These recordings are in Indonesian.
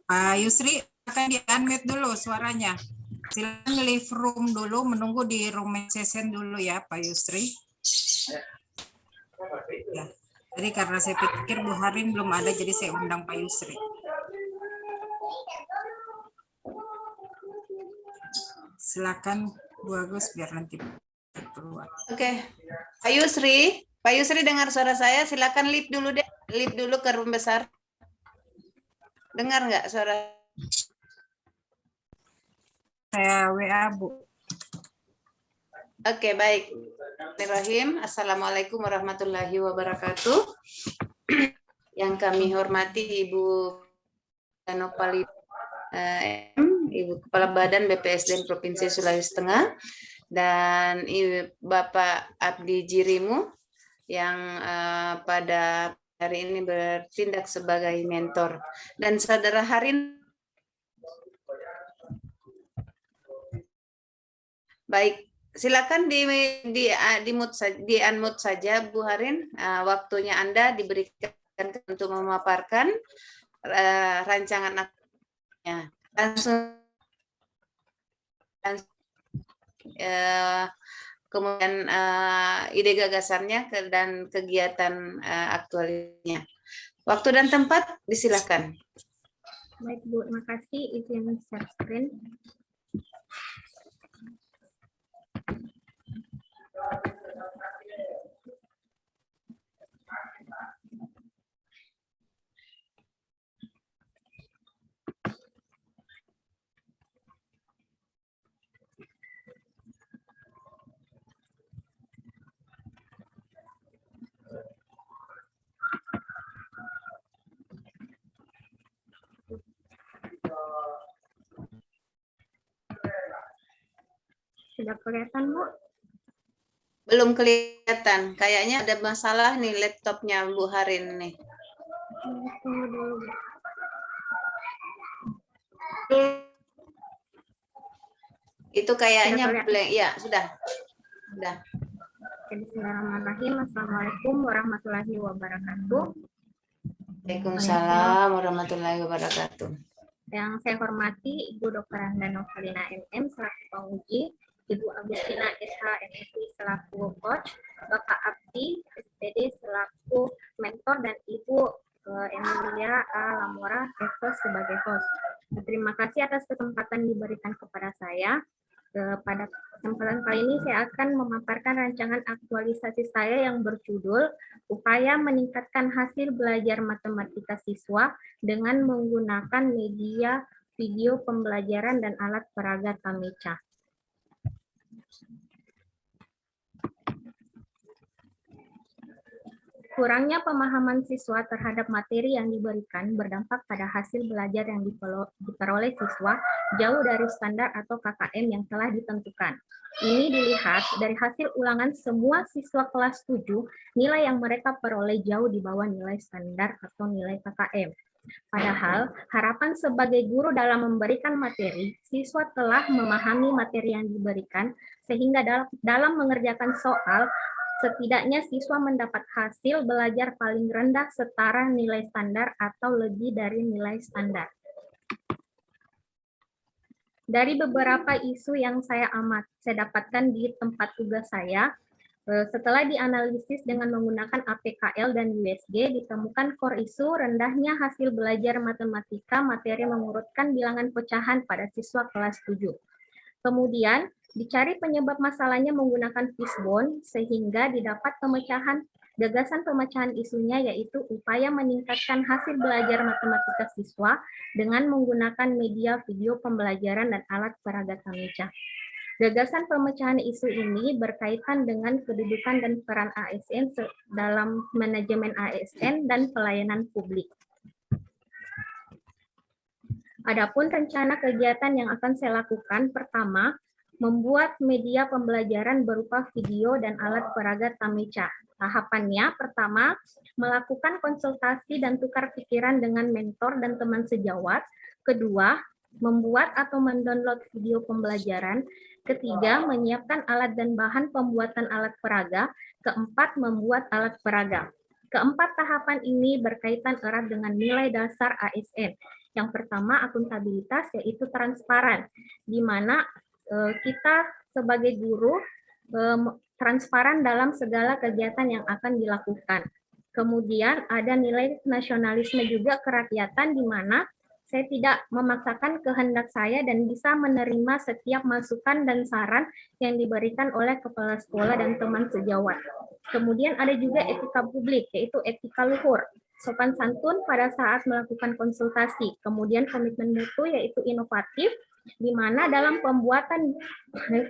Pak Yusri akan di-unmute dulu suaranya. Silakan leave room dulu, menunggu di room session dulu ya Pak Yusri. Ya. Jadi karena saya pikir Bu Harin belum ada, jadi saya undang Pak Yusri. Silakan Bu Agus biar nanti keluar. Oke, Pak Yusri dengar suara saya, silakan leave dulu deh, leave dulu ke room besar. Dengar nggak suara? Saya WA Bu. Oke, baik. Bismillahirrahmanirrahim. Assalamualaikum warahmatullahi wabarakatuh. Yang kami hormati Ibu Nopali, Ibu Kepala Badan BPSDM Provinsi Sulawesi Tengah, dan Bapak Abdi Jirimu yang pada hari ini bertindak sebagai mentor, dan Saudara Harin. Baik, silakan di unmute saja Bu Harin. Waktunya Anda diberikan untuk memaparkan rancangan aktivitasnya. Langsung kemudian ide gagasannya dan kegiatan aktualnya. Waktu dan tempat disilakan. Baik Bu, terima kasih. Izin share screen. Sudah kelihatan, Bu? Belum kelihatan. Kayaknya ada masalah nih laptopnya Bu Harin nih. Tunggu dulu, Bu. Itu kayaknya blank. Ya, sudah. Sudah. Bismillahirrahmanirrahim. Assalamualaikum warahmatullahi wabarakatuh. Waalaikumsalam warahmatullahi wabarakatuh. Yang saya hormati Ibu Dr. Anda Novalina MM selaku penguji, Ibu Agustina SH MSI selaku coach, Bapak Abdi SPD selaku mentor, dan Ibu Emilia A. Lamora sebagai host. Terima kasih atas kesempatan diberikan kepada saya. Pada kesempatan kali ini saya akan memaparkan rancangan aktualisasi saya yang berjudul Upaya Meningkatkan Hasil Belajar Matematika Siswa dengan Menggunakan Media Video Pembelajaran dan Alat Peraga Tameca. Kurangnya pemahaman siswa terhadap materi yang diberikan berdampak pada hasil belajar yang diperoleh siswa jauh dari standar atau KKM yang telah ditentukan. Ini dilihat dari hasil ulangan semua siswa kelas 7, nilai yang mereka peroleh jauh di bawah nilai standar atau nilai KKM. Padahal, harapan sebagai guru dalam memberikan materi, siswa telah memahami materi yang diberikan, sehingga dalam mengerjakan soal, setidaknya siswa mendapat hasil belajar paling rendah setara nilai standar atau lebih dari nilai standar. Dari beberapa isu yang saya dapatkan di tempat tugas saya, setelah dianalisis dengan menggunakan APKL dan USG, ditemukan core isu rendahnya hasil belajar matematika materi mengurutkan bilangan pecahan pada siswa kelas 7. Kemudian, dicari penyebab masalahnya menggunakan fishbone, sehingga didapat gagasan pemecahan isunya, yaitu upaya meningkatkan hasil belajar matematika siswa dengan menggunakan media video pembelajaran dan alat peraga tameca. Gagasan pemecahan isu ini berkaitan dengan kedudukan dan peran ASN dalam manajemen ASN dan pelayanan publik. Adapun rencana kegiatan yang akan saya lakukan, pertama, membuat media pembelajaran berupa video dan alat peraga tameca. Tahapannya, pertama, melakukan konsultasi dan tukar pikiran dengan mentor dan teman sejawat. Kedua, membuat atau mendownload video pembelajaran. Ketiga, menyiapkan alat dan bahan pembuatan alat peraga. Keempat, membuat alat peraga. Keempat tahapan ini berkaitan erat dengan nilai dasar ASN. Yang pertama, akuntabilitas, yaitu transparan, di mana kita sebagai guru transparan dalam segala kegiatan yang akan dilakukan. Kemudian ada nilai nasionalisme juga, kerakyatan, di mana saya tidak memaksakan kehendak saya dan bisa menerima setiap masukan dan saran yang diberikan oleh kepala sekolah dan teman sejawat. Kemudian ada juga etika publik, yaitu etika luhur, sopan santun pada saat melakukan konsultasi. Kemudian komitmen mutu, yaitu inovatif, di mana dalam pembuatan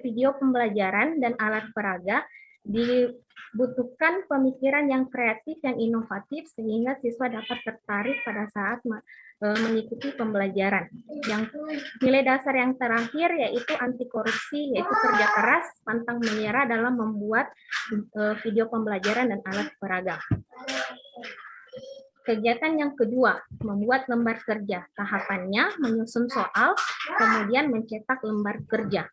video pembelajaran dan alat peraga dibutuhkan pemikiran yang kreatif, yang inovatif, sehingga siswa dapat tertarik pada saat mengikuti pembelajaran. Yang nilai dasar yang terakhir yaitu anti korupsi, yaitu kerja keras, pantang menyerah dalam membuat video pembelajaran dan alat peraga. Kegiatan yang kedua, membuat lembar kerja. Tahapannya menyusun soal, kemudian mencetak lembar kerja.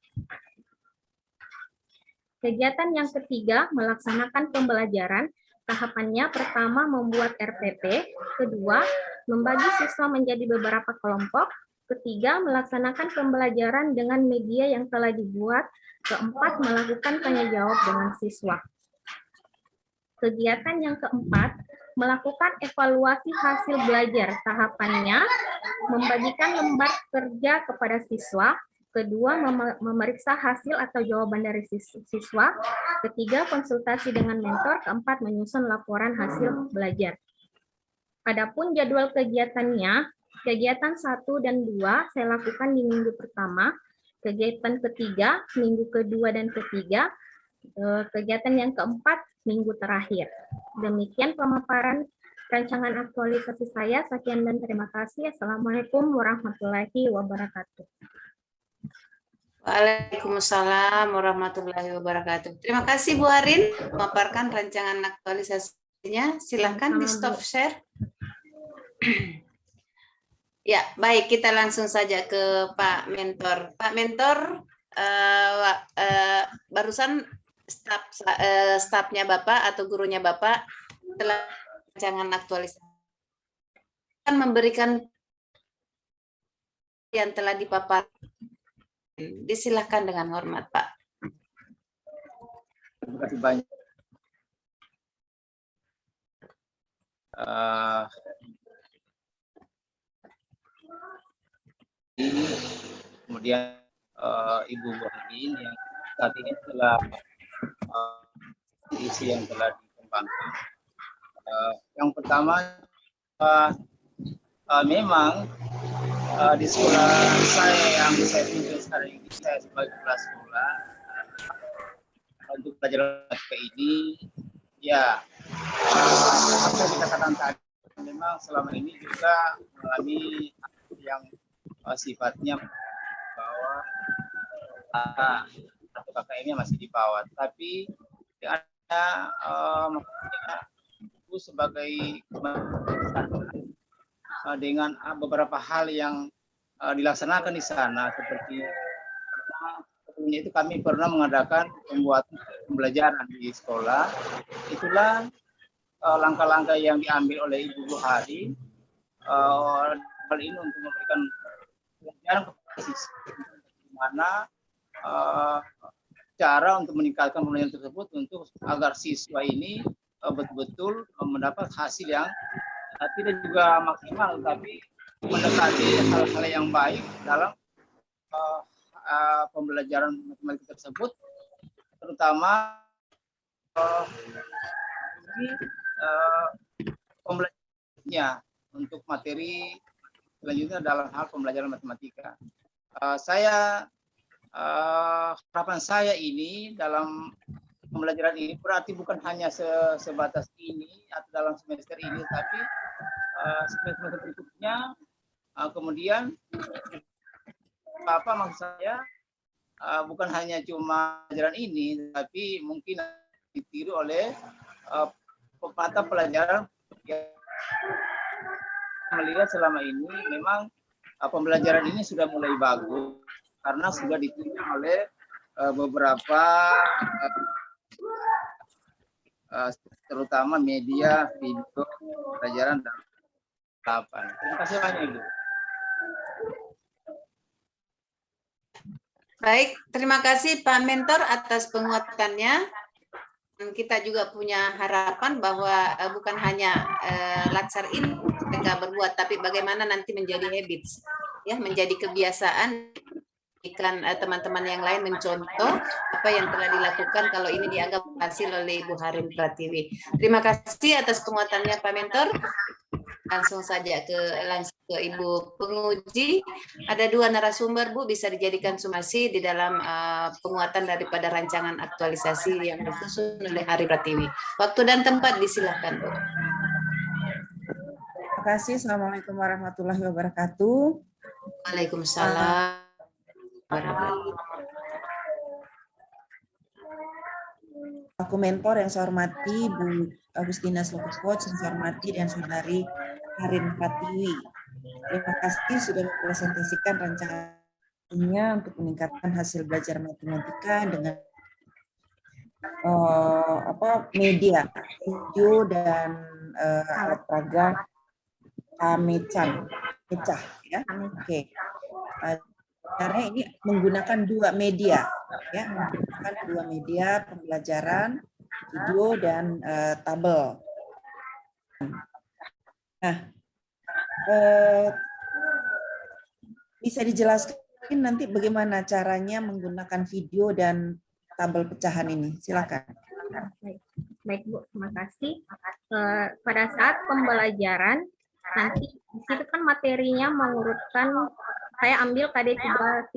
Kegiatan yang ketiga, melaksanakan pembelajaran. Tahapannya pertama membuat RPP, kedua membagi siswa menjadi beberapa kelompok, ketiga melaksanakan pembelajaran dengan media yang telah dibuat, keempat melakukan tanya jawab dengan siswa. Kegiatan yang keempat, melakukan evaluasi hasil belajar. Tahapannya membagikan lembar kerja kepada siswa, kedua memeriksa hasil atau jawaban dari siswa, ketiga konsultasi dengan mentor, keempat menyusun laporan hasil belajar. Adapun jadwal kegiatannya, kegiatan 1 dan 2 saya lakukan di minggu pertama, kegiatan ketiga, minggu kedua dan ketiga, kegiatan yang keempat, minggu terakhir. Demikian pemaparan rancangan aktualisasi saya. Sekian dan terima kasih. Assalamualaikum warahmatullahi wabarakatuh. Waalaikumsalam warahmatullahi wabarakatuh. Terima kasih Bu Arin memaparkan rancangan aktualisasinya. Silakan di stop share. Ya, baik, kita langsung saja ke Pak Mentor. Pak Mentor, barusan stafnya Bapak atau gurunya Bapak telah rancangan aktualisasi akan memberikan yang telah dipaparkan. Disilahkan dengan hormat, Pak. Terima kasih banyak. Kemudian Ibu Buarin yang saat ini telah isi yang telah dikembangkan. Yang pertama, memang di sekolah saya yang saya pimpin sekarang ini, saya sebagai kepala sekolah, untuk pelajaran matematika ini, ya apa yang dikatakan tadi, memang selama ini juga mengalami yang sifatnya bahwa atau KKM-nya masih di bawah, tapi ada itu sebagai dengan beberapa hal yang dilaksanakan di sana, seperti itu kami pernah mengadakan pembuatan pembelajaran di sekolah. Itulah langkah-langkah yang diambil oleh Ibu Buhari hal ini untuk memberikan pelajaran kepada siswa, di mana cara untuk meningkatkan pembelajaran tersebut untuk agar siswa ini betul-betul mendapat hasil yang tidak juga maksimal, tapi mendekati hal-hal yang baik dalam pembelajaran matematika tersebut, terutama pembelajarannya untuk materi selanjutnya dalam hal pembelajaran matematika. Harapan saya ini dalam pembelajaran ini berarti bukan hanya sebatas ini atau dalam semester ini, tapi semester berikutnya. Kemudian apa maksud saya, bukan hanya cuma pelajaran ini, tapi mungkin ditiru oleh mata pelajaran yang melihat selama ini memang pembelajaran ini sudah mulai bagus karena sudah ditunjukkan oleh beberapa terutama media, video, pelajaran dan tahapan. Terima kasih banyak Ibu. Baik, terima kasih Pak Mentor atas penguatannya. Kita juga punya harapan bahwa bukan hanya latsar ini mereka berbuat, tapi bagaimana nanti menjadi habits, ya, menjadi kebiasaan. Ikan teman-teman yang lain mencontoh apa yang telah dilakukan kalau ini dianggap berhasil oleh Ibu Harin Pratiwi. Terima kasih atas penguatannya Pak Mentor. Langsung ke Ibu penguji. Ada 2 narasumber Bu, bisa dijadikan sumasi di dalam penguatan daripada rancangan aktualisasi yang disusun oleh Harin Pratiwi. Waktu dan tempat disilahkan Bu. Terima kasih. Assalamualaikum warahmatullahi wabarakatuh. Waalaikumsalam. Aku mentor yang saya hormati Bu Agustina Slokokot, yang saya hormati dan Saudari Harin Pratiwi. Terima kasih sudah mempresentasikan rancangannya untuk meningkatkan hasil belajar matematika dengan media, video dan alat peraga Mecah, ya. Oke. Karena ini menggunakan 2 media, ya, menggunakan 2 media pembelajaran, video dan tabel. Nah, bisa dijelaskan nanti bagaimana caranya menggunakan video dan tabel pecahan ini? Silakan. Baik Bu, terima kasih. Pada saat pembelajaran nanti di situ kan materinya mengurutkan. Saya ambil KD 3.1,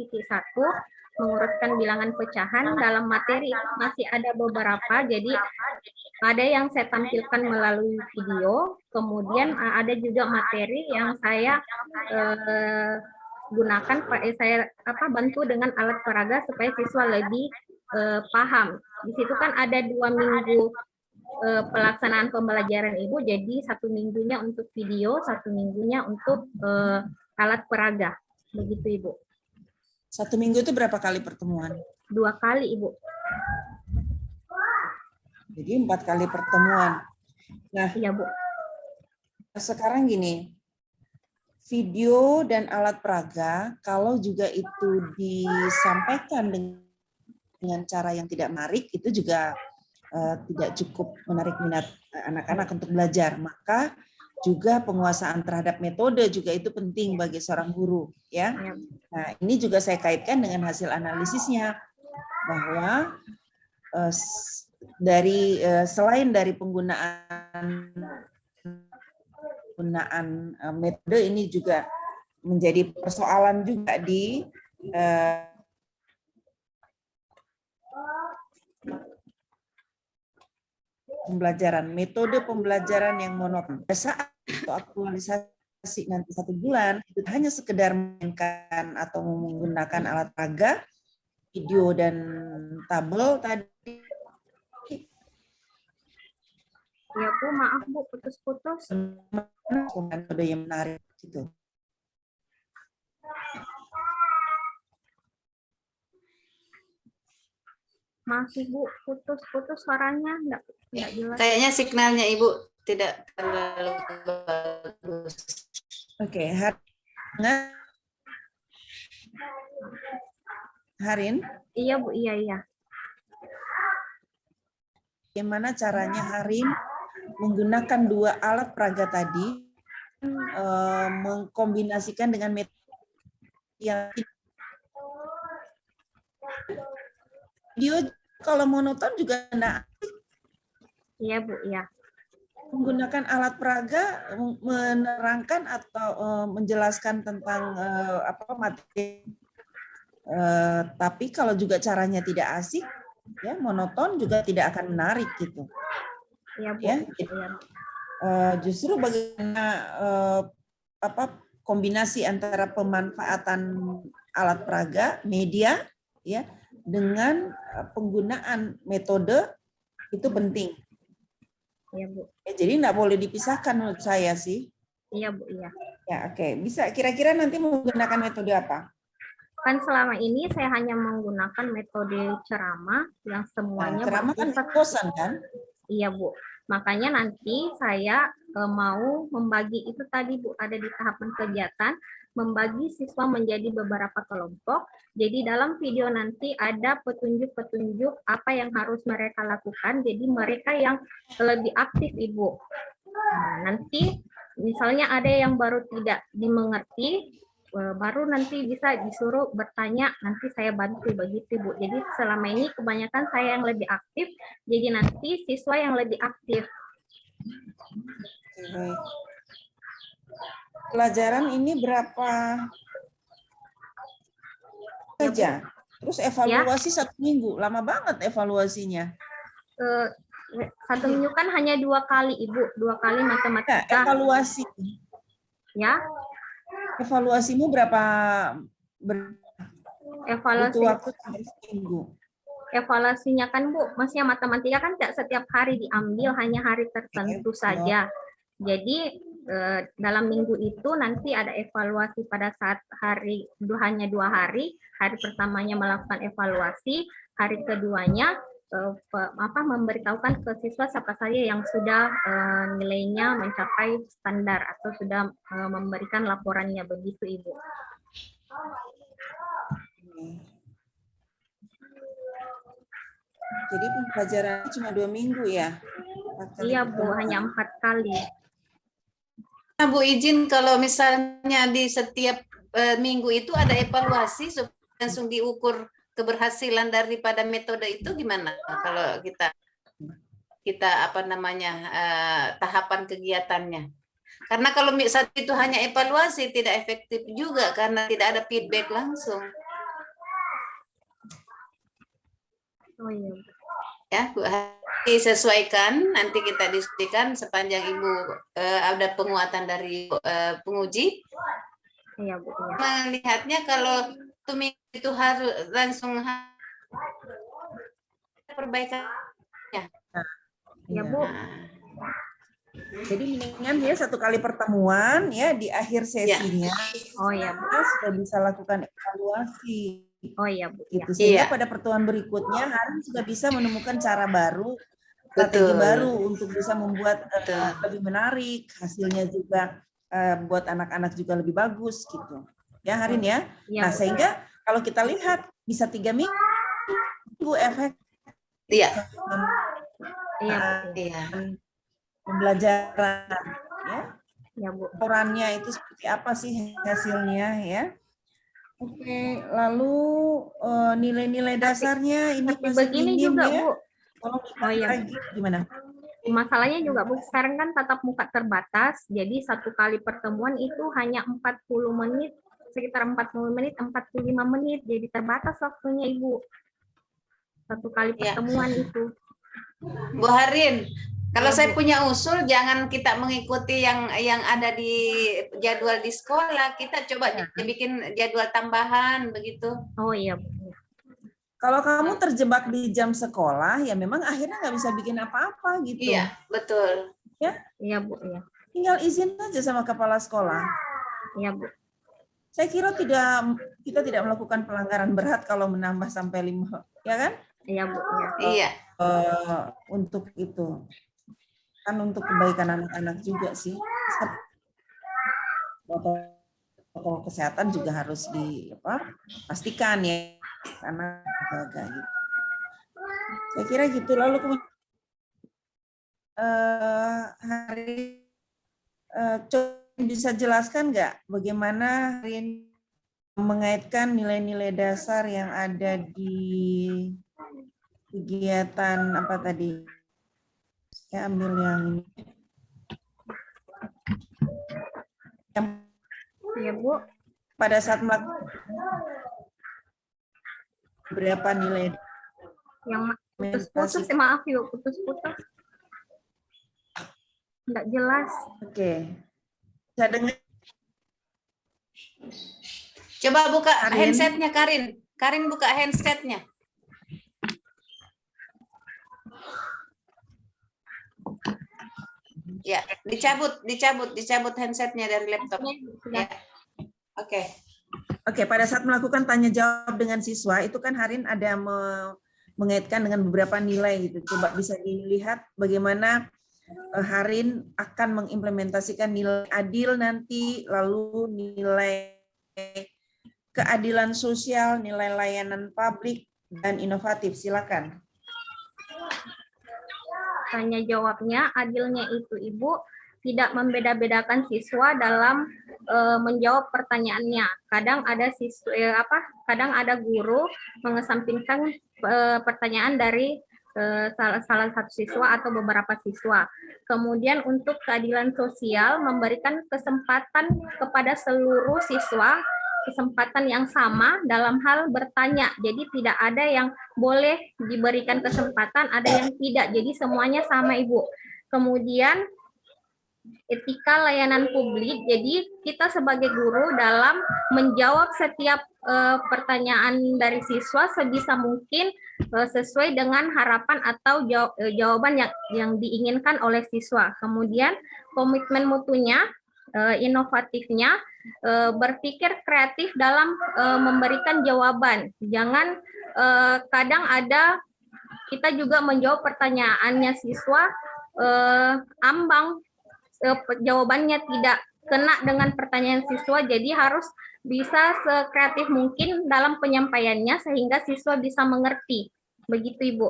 mengurutkan bilangan pecahan. Dalam materi masih ada beberapa, jadi ada yang saya tampilkan melalui video, kemudian ada juga materi yang saya gunakan, saya bantu dengan alat peraga supaya siswa lebih paham. Di situ kan ada 2 minggu pelaksanaan pembelajaran Ibu, jadi 1 minggunya untuk video, 1 minggunya untuk alat peraga. Begitu Ibu. 1 minggu itu berapa kali pertemuan? 2 kali Ibu. Jadi 4 kali pertemuan. Nah, Iya Bu. Sekarang gini, video dan alat peraga kalau juga itu disampaikan dengan cara yang tidak menarik, itu juga tidak cukup menarik minat anak-anak untuk belajar. Maka juga penguasaan terhadap metode juga itu penting bagi seorang guru, ya. Nah, ini juga saya kaitkan dengan hasil analisisnya bahwa selain dari penggunaan metode, ini juga menjadi persoalan juga di pembelajaran, metode pembelajaran yang monoton. Saat aktualisasi nanti 1 bulan, itu hanya sekedar memainkan atau menggunakan alat peraga, video dan tabel tadi. Ya Bu, maaf Bu, putus-putus. Metode yang menarik gitu. Masih Bu, putus-putus suaranya, enggak jelas. Kayaknya signalnya Ibu tidak terlalu bagus. Oke, Harin? Iya Bu, iya. Bagaimana caranya Harin menggunakan 2 alat peraga tadi, mengkombinasikan dengan metode yang video kalau monoton juga enggak. Iya Bu, iya. Menggunakan alat peraga menerangkan atau menjelaskan tentang materi, tapi kalau juga caranya tidak asik, ya monoton juga tidak akan menarik gitu. Iya Bu. Ya, justru bagaimana kombinasi antara pemanfaatan alat peraga, media, ya, dengan penggunaan metode itu penting. Iya Bu. Ya, jadi nggak boleh dipisahkan menurut saya sih. Iya Bu, iya. Ya, oke. Bisa kira-kira nanti menggunakan metode apa? Kan selama ini saya hanya menggunakan metode ceramah yang semuanya Ceramah kan bosan kan? Iya Bu. Makanya nanti saya mau membagi itu tadi Bu, ada di tahapan kegiatan, membagi siswa menjadi beberapa kelompok. Jadi dalam video nanti ada petunjuk-petunjuk apa yang harus mereka lakukan. Jadi mereka yang lebih aktif Ibu. Nah, nanti misalnya ada yang baru tidak dimengerti, baru nanti bisa disuruh bertanya, nanti saya bantu begitu Bu. Jadi selama ini kebanyakan saya yang lebih aktif, jadi nanti siswa yang lebih aktif. Baik. Pelajaran ini berapa saja? Terus evaluasi 1 minggu, lama banget evaluasinya. Satu minggu kan hanya 2 kali Ibu, 2 kali Nah, matematika. evaluasi. Ya, Evaluasimu berapa evaluasi. butuh waktu sampai seminggu? Evaluasinya kan Bu, maksudnya matematika kan tidak setiap hari diambil, hanya hari tertentu saja. Jadi dalam minggu itu nanti ada evaluasi pada saat hari hanya 2 hari. Hari pertamanya melakukan evaluasi, hari keduanya memberitahukan ke siswa siapa saja yang sudah nilainya mencapai standar atau sudah memberikan laporannya, begitu Ibu. Jadi pembelajarannya cuma 2 minggu ya? Iya Bu, hanya 4 kali. Nah, Bu izin kalau misalnya di setiap minggu itu ada evaluasi supaya langsung diukur keberhasilan daripada metode itu, gimana kalau kita apa namanya tahapan kegiatannya? Karena kalau saat itu hanya evaluasi tidak efektif juga karena tidak ada feedback langsung. Oh iya. Ya, Bu, disesuaikan, nanti kita diskusikan sepanjang Ibu ada penguatan dari penguji. Iya Bu. Iya. Melihatnya kalau itu harus langsung perbaikannya. Ya Bu. Jadi mendingan dia 1 kali pertemuan ya di akhir sesinya. Oh iya Bu. Kita sudah bisa lakukan evaluasi. Oh iya Bu. Iya. Gitu. Sehingga Iya. pada pertemuan berikutnya Harin sudah bisa menemukan cara baru, strategi Betul. baru untuk bisa membuat Betul. lebih menarik, hasilnya juga buat anak-anak juga lebih bagus gitu. Ya Harin ya. Iya, Nah Bu. sehingga kalau kita lihat bisa 3 minggu efek Iya. Iya Bu. Iya. pembelajaran ya. Ya Bu. Laporannya itu seperti apa sih hasilnya ya. Oke, lalu nilai-nilai dasarnya ini Tapi masih begini minim juga ya. Bu. Tolong Oh iya. lagi gimana? Masalahnya juga Bu, sekarang kan tatap muka terbatas, jadi 1 kali pertemuan itu hanya 40 menit, sekitar 40 menit, 45 menit, jadi terbatas waktunya Ibu. 1 kali Ya. pertemuan itu. Bu Harin, kalau Ya, saya Bu. punya usul jangan kita mengikuti yang ada di jadwal di sekolah, kita coba bikin jadwal tambahan begitu. Oh iya Bu. Kalau kamu terjebak di jam sekolah, ya memang akhirnya nggak bisa bikin apa-apa gitu. Iya, betul. Iya Bu. Iya. Tinggal izin aja sama kepala sekolah. Iya Bu. Saya kira kita tidak melakukan pelanggaran berat kalau menambah sampai 5, ya kan? Iya Bu. Iya. Iya. Untuk itu. Kan untuk kebaikan anak-anak juga sih. Protokol kesehatan juga harus dipastikan ya, karena jaga gitu. Saya kira gitu. Lalu kemudian hari coba bisa jelaskan nggak bagaimana hari mengaitkan nilai-nilai dasar yang ada di kegiatan apa tadi? Saya ambil yang ini. Yang Iya Bu. pada saat melakukan berapa nilai Yang putus-putus, maaf yuk, putus-putus. Nggak jelas. Oke. Bisa dengar? Coba buka Karin. handsetnya Karin. Karin buka handsetnya. Ya, dicabut handsetnya dari laptop. Ya. Oke. Oke, pada saat melakukan tanya jawab dengan siswa itu kan Harin ada mengaitkan dengan beberapa nilai gitu. Coba bisa dilihat bagaimana Harin akan mengimplementasikan nilai adil nanti, lalu nilai keadilan sosial, nilai layanan publik, dan inovatif. Silakan. Tanya jawabnya, adilnya itu Ibu tidak membeda-bedakan siswa dalam menjawab pertanyaannya. Kadang ada kadang ada guru mengesampingkan pertanyaan dari salah satu siswa atau beberapa siswa. Kemudian untuk keadilan sosial memberikan kesempatan kepada seluruh siswa kesempatan yang sama dalam hal bertanya. Jadi tidak ada yang boleh diberikan kesempatan, ada yang tidak. Jadi semuanya sama, Ibu. Kemudian etika layanan publik. Jadi kita sebagai guru dalam menjawab setiap pertanyaan dari siswa sebisa mungkin sesuai dengan harapan atau jawaban yang diinginkan oleh siswa. Kemudian komitmen mutunya, inovatifnya, berpikir kreatif dalam memberikan jawaban. Jangan kadang ada kita juga menjawab pertanyaannya siswa ambang, jawabannya tidak kena dengan pertanyaan siswa, jadi harus bisa sekreatif mungkin dalam penyampaiannya sehingga siswa bisa mengerti. Begitu, Ibu.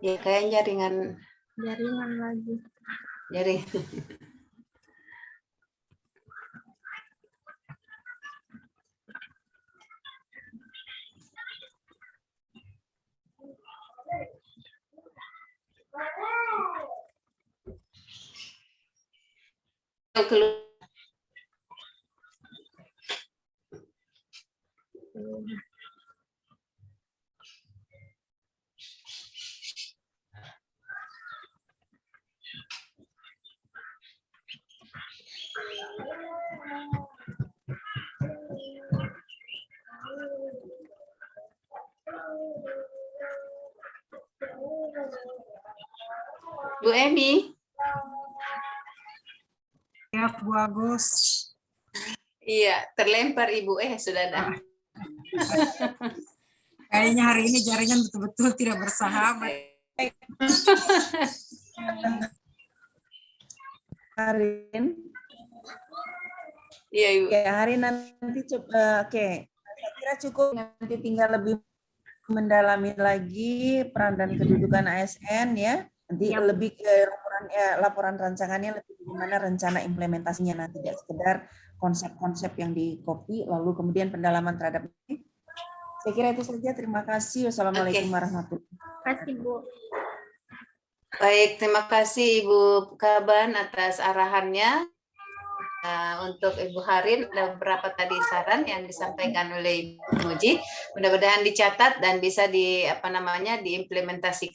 Ya, kayak jaringan lagi. Jaring. Bu Emi. Ya, Bu Agus. Iya, terlempar Ibu. Sudah ada. Kayaknya hari ini jaringan betul-betul tidak bersahabat. Harin. Iya, Ibu. Ya, Harin nanti coba. Oke. Saya kira cukup, nanti tinggal lebih mendalami lagi peran dan kedudukan ASN ya. Nanti lebih ke laporan rancangannya, lebih gimana rencana implementasinya, nanti tidak sekedar konsep-konsep yang di copy lalu kemudian pendalaman terhadap ini. Saya kira itu saja. Terima kasih. Wassalamualaikum warahmatullahi wabarakatuh. Terima kasih, Bu. Baik, terima kasih Ibu Kaban atas arahannya. Untuk Ibu Harin ada beberapa tadi saran yang disampaikan oleh Ibu Muji. Mudah-mudahan dicatat dan bisa diimplementasikan.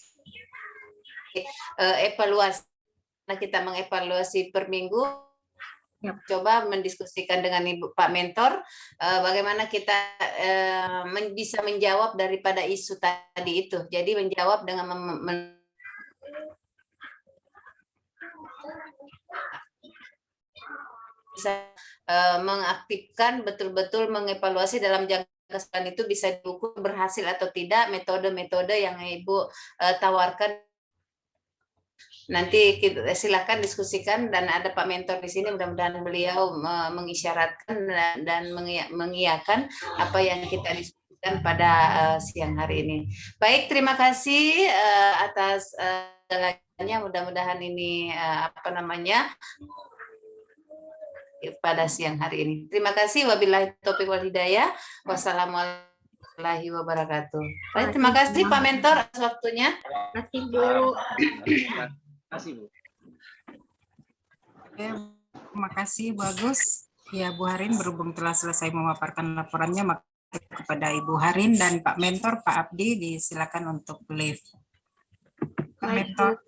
Evaluasi. Nah, kita mengevaluasi per minggu. Coba mendiskusikan dengan Pak Mentor bagaimana kita bisa menjawab daripada isu tadi itu. Jadi menjawab dengan bisa mengaktifkan, betul-betul mengevaluasi dalam jangka sebulan itu bisa diukur berhasil atau tidak metode-metode yang Ibu tawarkan. Nanti silakan diskusikan dan ada Pak Mentor di sini, mudah-mudahan beliau mengisyaratkan dan mengiyakan apa yang kita diskusikan pada siang hari ini. Baik, terima kasih atas mudah-mudahan ini pada siang hari ini. Terima kasih. Wabillahi taufiq wal hidayah. Wassalamualaikum warahmatullahi wabarakatuh. Baik, terima kasih Pak Mentor atas waktunya. Terima kasih, Bu. Terima kasih, Bu. Ya, terima kasih, Bu Agus. Ya, Bu Harin berhubung telah selesai memaparkan laporannya, maka kepada Ibu Harin dan Pak Mentor, Pak Abdi, disilakan untuk live. Pak Mentor.